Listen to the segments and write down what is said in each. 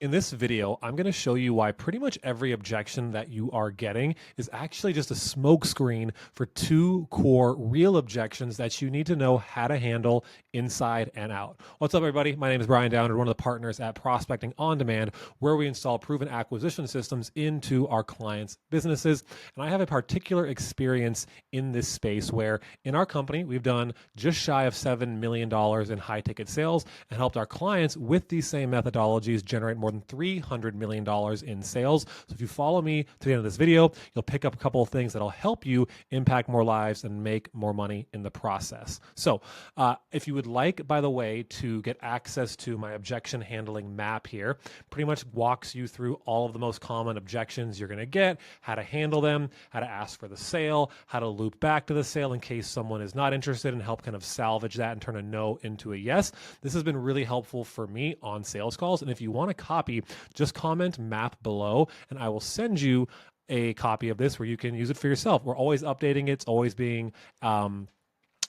In this video, I'm going to show you why pretty much every objection that you are getting is actually just a smokescreen for two core real objections that you need to know how to handle inside and out. What's up, everybody? My name is Brian Downard, one of the partners at Prospecting On Demand, where we install proven acquisition systems into our clients' businesses. And I have a particular experience in this space where in our company, we've done just shy of $7 million in high ticket sales and helped our clients with these same methodologies generate more than $300 million in sales. So if you follow me to the end of this video, you'll pick up a couple of things that'll help you impact more lives and make more money in the process. So if you would like, by the way, to get access to my objection handling map here, pretty much walks you through all of the most common objections you're going to get, how to handle them, how to ask for the sale, how to loop back to the sale in case someone is not interested, and help kind of salvage that and turn a no into a yes. This has been really helpful for me on sales calls. And if you want a copy, just comment map below and I will send you a copy of this where you can use it for yourself. We're always updating it. It's always being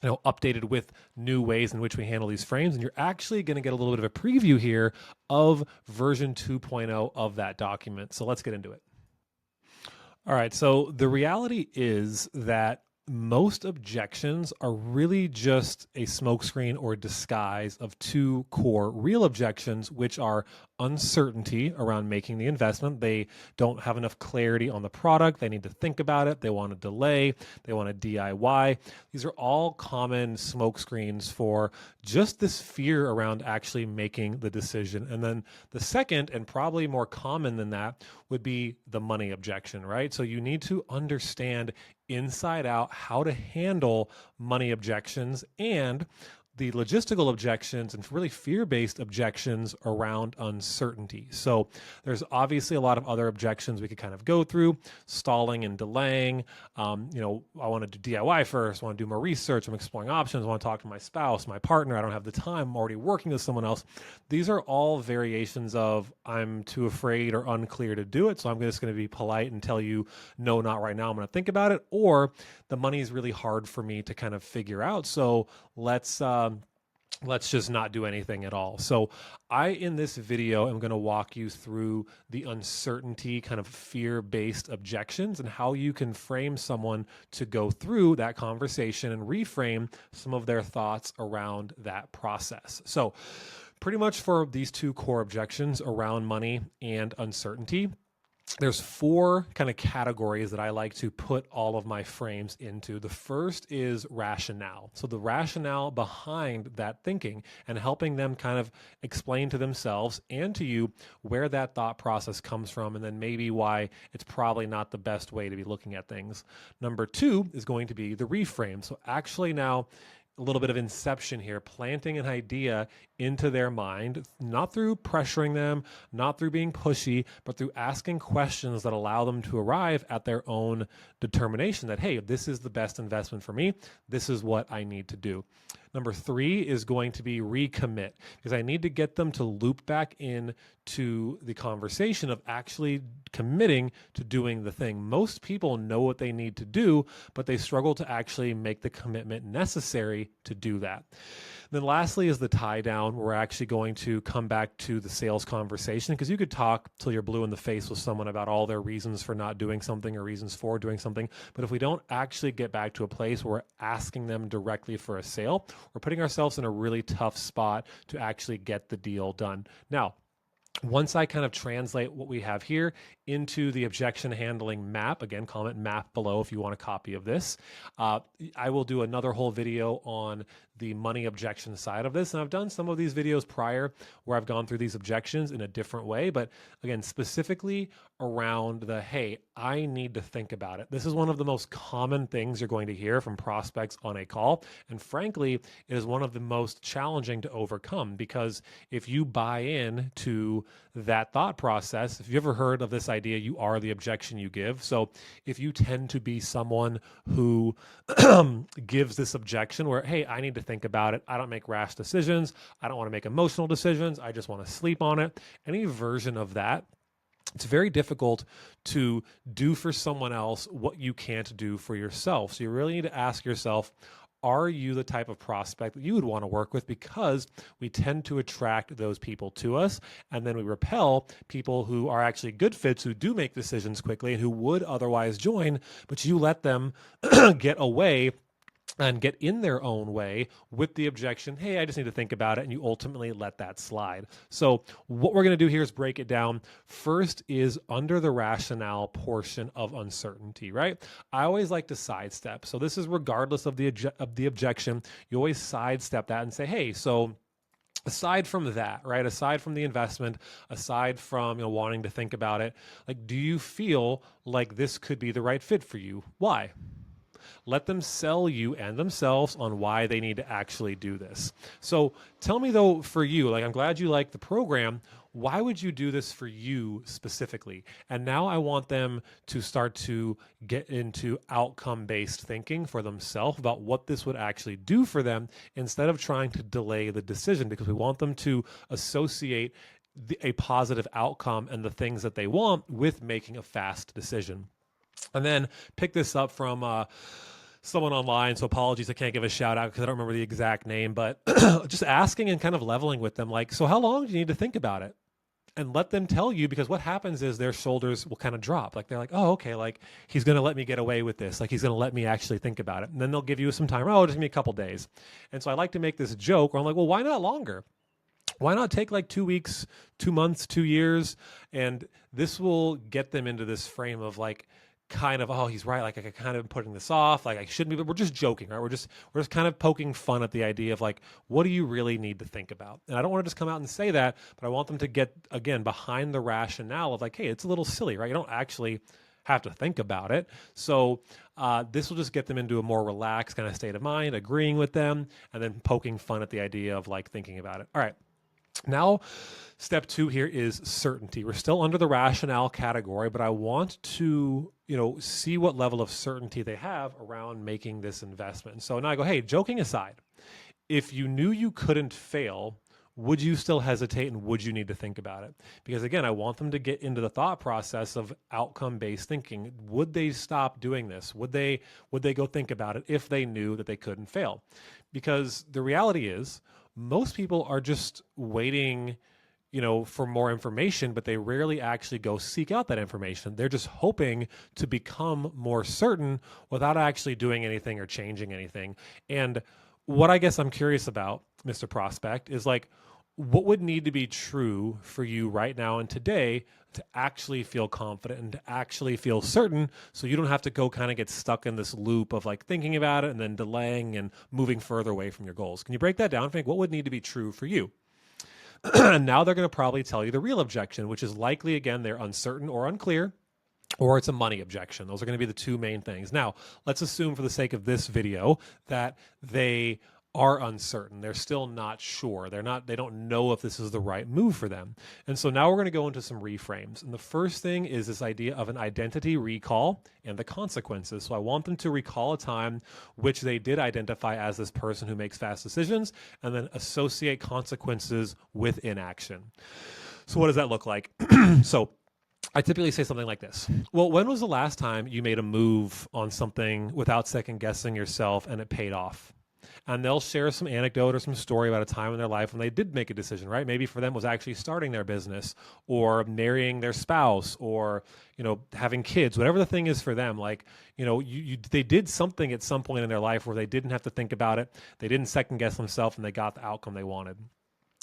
updated with new ways in which we handle these frames. And you're actually going to get a little bit of a preview here of version 2.0 of that document. So let's get into it. All right. So the reality is that most objections are really just a smokescreen or disguise of two core real objections, which are uncertainty around making the investment. They don't have enough clarity on the product. They need to think about it. They want to delay. They want to DIY. These are all common smokescreens for just this fear around actually making the decision. And then the second, and probably more common than that, would be the money objection, right? So you need to understand inside out how to handle money objections and the logistical objections and really fear-based objections around uncertainty. So there's obviously a lot of other objections we could kind of go through, stalling and delaying. I want to do DIY first, I want to do more research, I'm exploring options, I want to talk to my spouse, my partner, I don't have the time, I'm already working with someone else. These are all variations of I'm too afraid or unclear to do it, so I'm just going to be polite and tell you, no, not right now, I'm going to think about it, or the money is really hard for me to kind of figure out, so let's just not do anything at all. So in this video, am going to walk you through the uncertainty kind of fear-based objections and how you can frame someone to go through that conversation and reframe some of their thoughts around that process. So pretty much for these two core objections around money and uncertainty, there's four kind of categories that I like to put all of my frames into. The first is rationale. So the rationale behind that thinking and helping them kind of explain to themselves and to you where that thought process comes from, and then maybe why it's probably not the best way to be looking at things. Number two is going to be the reframe. So actually now, a little bit of inception here, planting an idea into their mind, not through pressuring them, not through being pushy, but through asking questions that allow them to arrive at their own determination that, hey, this is the best investment for me. This is what I need to do. Number three is going to be recommit, because I need to get them to loop back in to the conversation of actually committing to doing the thing. Most people know what they need to do, but they struggle to actually make the commitment necessary to do that. Then lastly is the tie down. We're actually going to come back to the sales conversation, because you could talk till you're blue in the face with someone about all their reasons for not doing something or reasons for doing something. But if we don't actually get back to a place where we're asking them directly for a sale, we're putting ourselves in a really tough spot to actually get the deal done. Now, once I kind of translate what we have here into the objection handling map, again, comment map below if you want a copy of this. I will do another whole video on the money objection side of this. And I've done some of these videos prior where I've gone through these objections in a different way. But again, specifically around the, hey, I need to think about it. This is one of the most common things you're going to hear from prospects on a call. And frankly, it is one of the most challenging to overcome, because if you buy in to that thought process, if you ever heard of this idea, you are the objection you give. So if you tend to be someone who gives this objection where, hey, I need to think about it, I don't make rash decisions, I don't want to make emotional decisions, I just want to sleep on it, any version of that, it's very difficult to do for someone else what you can't do for yourself. So you really need to ask yourself, are you the type of prospect that you would want to work with? Because we tend to attract those people to us, and then we repel people who are actually good fits, who do make decisions quickly and who would otherwise join, but you let them get away and get in their own way with the objection, hey, I just need to think about it, and you ultimately let that slide. So what we're going to do here is break it down. First is under the rationale portion of uncertainty, right? I always like to sidestep. So this is regardless of the objection. You always sidestep that and say, hey, so aside from that, right? Aside from the investment, aside from wanting to think about it, like, do you feel like this could be the right fit for you? Why? Let them sell you and themselves on why they need to actually do this. So tell me though, for you, like, I'm glad you like the program. Why would you do this for you specifically? And now I want them to start to get into outcome-based thinking for themselves about what this would actually do for them, instead of trying to delay the decision, because we want them to associate a positive outcome and the things that they want with making a fast decision. And then pick this up from someone online. So apologies, I can't give a shout out because I don't remember the exact name, but just asking and kind of leveling with them, like, so how long do you need to think about it? And let them tell you, because what happens is their shoulders will kind of drop. Like, they're like, oh, okay, like, he's going to let me get away with this. Like, he's going to let me actually think about it. And then they'll give you some time. Oh, just give me a couple days. And so I like to make this joke where I'm like, well, why not longer? Why not take like 2 weeks, 2 months, 2 years? And this will get them into this frame of like, kind of, oh, he's right. Like, I kind of am putting this off. Like, I shouldn't be, but we're just joking, right? We're just kind of poking fun at the idea of like, what do you really need to think about? And I don't want to just come out and say that, but I want them to get, again, behind the rationale of like, hey, it's a little silly, right? You don't actually have to think about it. So this will just get them into a more relaxed kind of state of mind, agreeing with them, and then poking fun at the idea of like thinking about it. All right. Now, step 2 here is certainty. We're still under the rationale category, but I want to, see what level of certainty they have around making this investment. So now I go, hey, joking aside, if you knew you couldn't fail, would you still hesitate, and would you need to think about it? Because again, I want them to get into the thought process of outcome-based thinking. Would they stop doing this? Would they go think about it if they knew that they couldn't fail? Because the reality is, most people are just waiting, for more information, but they rarely actually go seek out that information. They're just hoping to become more certain without actually doing anything or changing anything. And what I guess I'm curious about, Mr. Prospect, is like, what would need to be true for you right now and today to actually feel confident and to actually feel certain, so you don't have to go kind of get stuck in this loop of like thinking about it and then delaying and moving further away from your goals? Can you break that down? Think what would need to be true for you? And now they're going to probably tell you the real objection, which is likely, again, they're uncertain or unclear, or it's a money objection. Those are going to be the two main things. Now, let's assume for the sake of this video that they are uncertain. They're still not sure. They don't know if this is the right move for them. And so now we're going to go into some reframes. And the first thing is this idea of an identity recall and the consequences. So I want them to recall a time which they did identify as this person who makes fast decisions, and then associate consequences with inaction. So what does that look like? So I typically say something like this. Well, when was the last time you made a move on something without second guessing yourself and it paid off? And they'll share some anecdote or some story about a time in their life when they did make a decision, right? Maybe for them was actually starting their business or marrying their spouse or, having kids, whatever the thing is for them. Like, they did something at some point in their life where they didn't have to think about it. They didn't second guess themselves, and they got the outcome they wanted.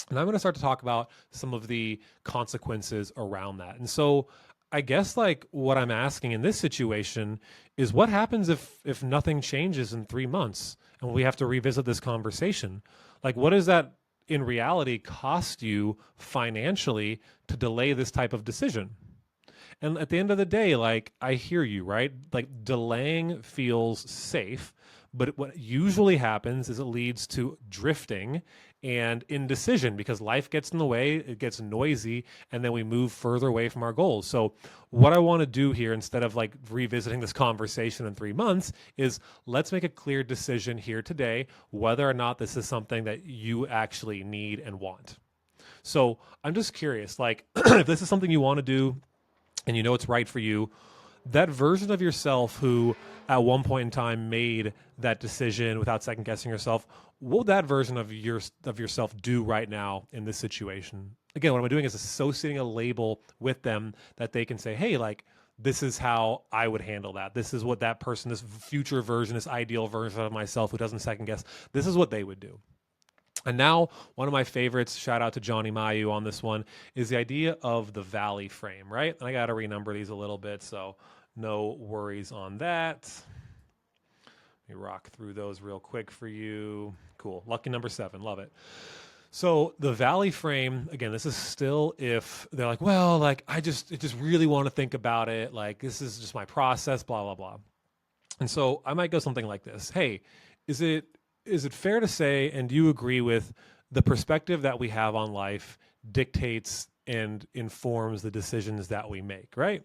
And I'm going to start to talk about some of the consequences around that. And so I guess like what I'm asking in this situation is, what happens if nothing changes in 3 months and we have to revisit this conversation? Like, what does that in reality cost you financially to delay this type of decision? And at the end of the day, like, I hear you, right? Like, delaying feels safe, but what usually happens is it leads to drifting and indecision, because life gets in the way, it gets noisy, and then we move further away from our goals. So what I want to do here, instead of like revisiting this conversation in 3 months, is let's make a clear decision here today whether or not this is something that you actually need and want. So I'm just curious, like, if this is something you want to do and you know it's right for you, that version of yourself who at one point in time made that decision without second guessing yourself, what would that version of yourself do right now in this situation? Again, what I'm doing is associating a label with them that they can say, hey, like, this is how I would handle that. This is what that person, this future version, this ideal version of myself who doesn't second guess, this is what they would do. And now, one of my favorites, shout out to Johnny Mayu on this one, is the idea of the valley frame, right? And I got to renumber these a little bit, so no worries on that. Let me rock through those real quick for you. Cool. Lucky number 7. Love it. So the valley frame, again, this is still if they're like, well, like I just really want to think about it. Like this is just my process, blah, blah, blah. And so I might go something like this. Hey, is it fair to say, and do you agree with the perspective that we have on life dictates and informs the decisions that we make, right?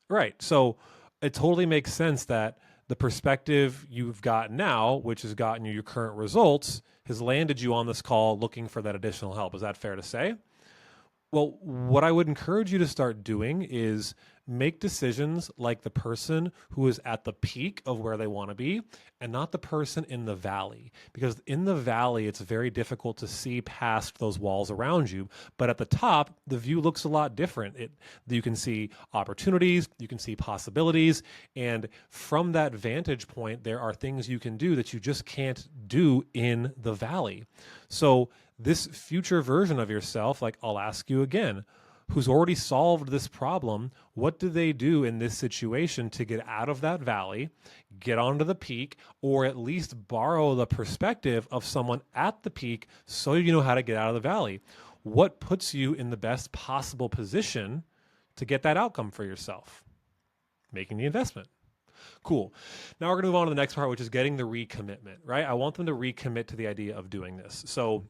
Right. So it totally makes sense that the perspective you've got now, which has gotten you your current results, has landed you on this call looking for that additional help. Is that fair to say? Well, what I would encourage you to start doing is make decisions like the person who is at the peak of where they want to be and not the person in the valley. Because in the valley, it's very difficult to see past those walls around you. But at the top, the view looks a lot different. You can see opportunities, you can see possibilities. And from that vantage point, there are things you can do that you just can't do in the valley. So this future version of yourself, like I'll ask you again, who's already solved this problem, what do they do in this situation to get out of that valley, get onto the peak, or at least borrow the perspective of someone at the peak so you know how to get out of the valley? What puts you in the best possible position to get that outcome for yourself? Making the investment. Cool. Now we're going to move on to the next part, which is getting the recommitment, right? I want them to recommit to the idea of doing this. So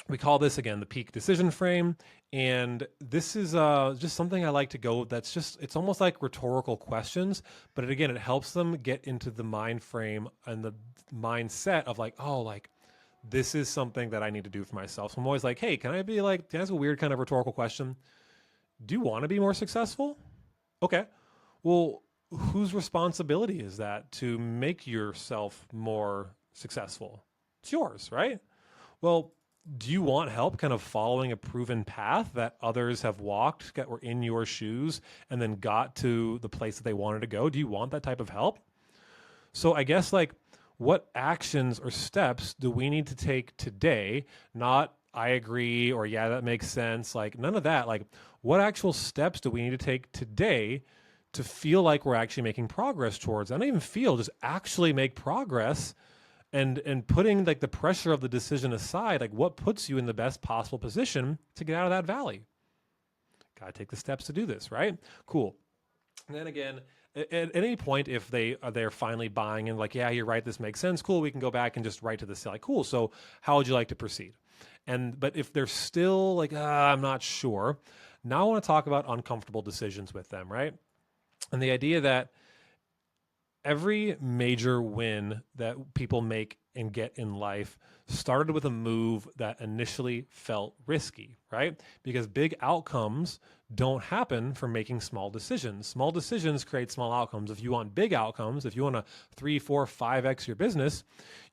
we call this, again, the peak decision frame. And this is just something I like to go, that's just, it's almost like rhetorical questions, but again, it helps them get into the mind frame and the mindset of like, oh, like, this is something that I need to do for myself. So I'm always like, hey, can I ask a weird kind of rhetorical question? Do you want to be more successful? Okay. Well, whose responsibility is that to make yourself more successful? It's yours, right? Well, do you want help kind of following a proven path that others have walked, that were in your shoes, and then got to the place that they wanted to go? Do you want that type of help? So I guess, like, what actions or steps do we need to take today? Not I agree or yeah, that makes sense. Like none of that. Like what actual steps do we need to take today to feel like we're actually making progress towards? I don't even feel, just actually make progress. And putting like the pressure of the decision aside, like what puts you in the best possible position to get out of that valley? Got to take the steps to do this, right? Cool. And then again, at any point, if they're finally buying and like, yeah, you're right, this makes sense. Cool, we can go back and just write to the sale. Like, cool. So how would you like to proceed? But if they're still like, I'm not sure. Now I want to talk about uncomfortable decisions with them, right? And the idea that every major win that people make and get in life started with a move that initially felt risky, right? Because big outcomes don't happen from making small decisions. Small decisions create small outcomes. If you want big outcomes, if you want to 3, 4, 5x your business,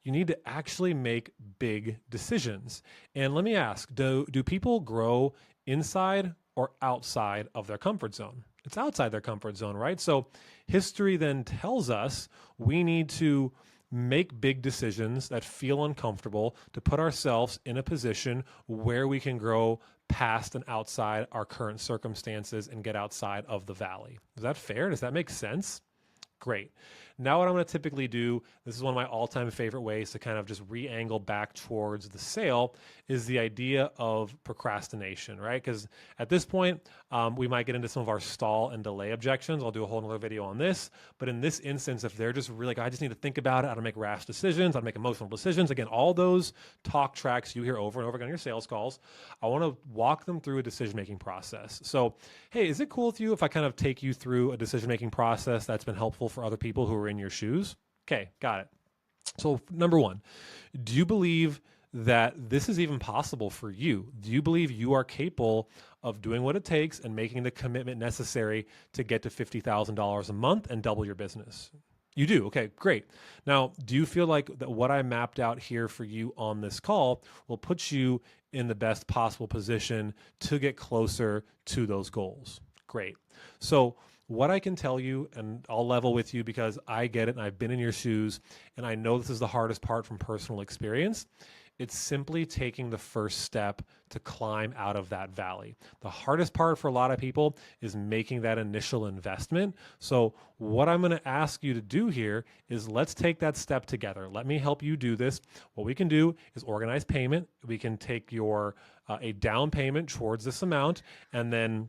you need to actually make big decisions. And let me ask, do people grow inside or outside of their comfort zone? It's outside their comfort zone, right? So history then tells us we need to make big decisions that feel uncomfortable to put ourselves in a position where we can grow past and outside our current circumstances and get outside of the valley. Is that fair? Does that make sense? Great. Now what I'm going to typically do, this is one of my all-time favorite ways to kind of just re-angle back towards the sale, is the idea of procrastination, right? Because at this point, we might get into some of our stall and delay objections. I'll do a whole nother video on this. But in this instance, if they're just really like, I just need to think about it, how to make rash decisions, how to make emotional decisions, again, all those talk tracks you hear over and over again on your sales calls, I want to walk them through a decision-making process. So, hey, is it cool with you if I kind of take you through a decision-making process that's been helpful for other people who are in your shoes? Okay, got it. So number one, do you believe that this is even possible for you? Do you believe you are capable of doing what it takes and making the commitment necessary to get to $50,000 a month and double your business? You do. Okay, great. Now, do you feel like that what I mapped out here for you on this call will put you in the best possible position to get closer to those goals? Great. So what I can tell you, and I'll level with you because I get it and I've been in your shoes and I know this is the hardest part from personal experience. It's simply taking the first step to climb out of that valley. The hardest part for a lot of people is making that initial investment. So what I'm going to ask you to do here is let's take that step together. Let me help you do this. What we can do is organize payment. We can take your a down payment towards this amount, and then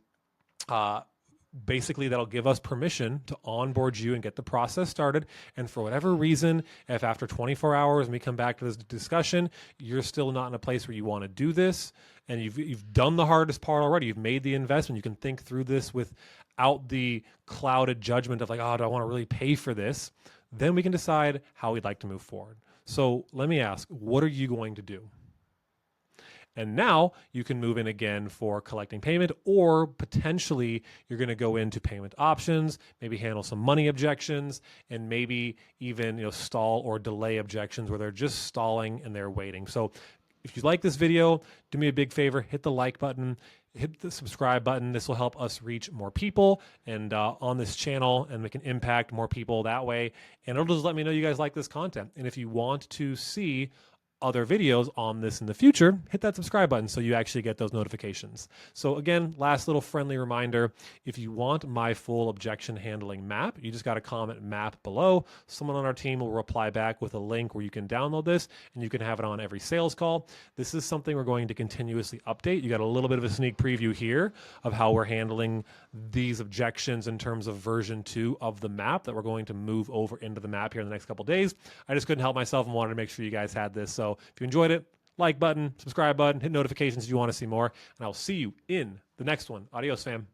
basically that'll give us permission to onboard you and get the process started. And for whatever reason, if after 24 hours and we come back to this discussion, you're still not in a place where you want to do this, and you've done the hardest part already, you've made the investment, you can think through this without the clouded judgment of like, oh, do I want to really pay for this? Then we can decide how we'd like to move forward. So let me ask, what are you going to do? And now you can move in again for collecting payment, or potentially you're going to go into payment options, maybe handle some money objections, and maybe even stall or delay objections where they're just stalling and they're waiting. So if you like this video, do me a big favor, hit the like button, hit the subscribe button. This will help us reach more people and on this channel, and we can impact more people that way. And it'll just let me know you guys like this content. And if you want to see other videos on this in the future, hit that subscribe button so you actually get those notifications. So again, last little friendly reminder, if you want my full objection handling map, you just got to comment map below. Someone on our team will reply back with a link where you can download this and you can have it on every sales call. This is something we're going to continuously update. You got a little bit of a sneak preview here of how we're handling these objections in terms of version 2 of the map that we're going to move over into the map here in the next couple of days. I just couldn't help myself and wanted to make sure you guys had this. So if you enjoyed it, like button, subscribe button, hit notifications if you want to see more, and I'll see you in the next one. Adios, fam.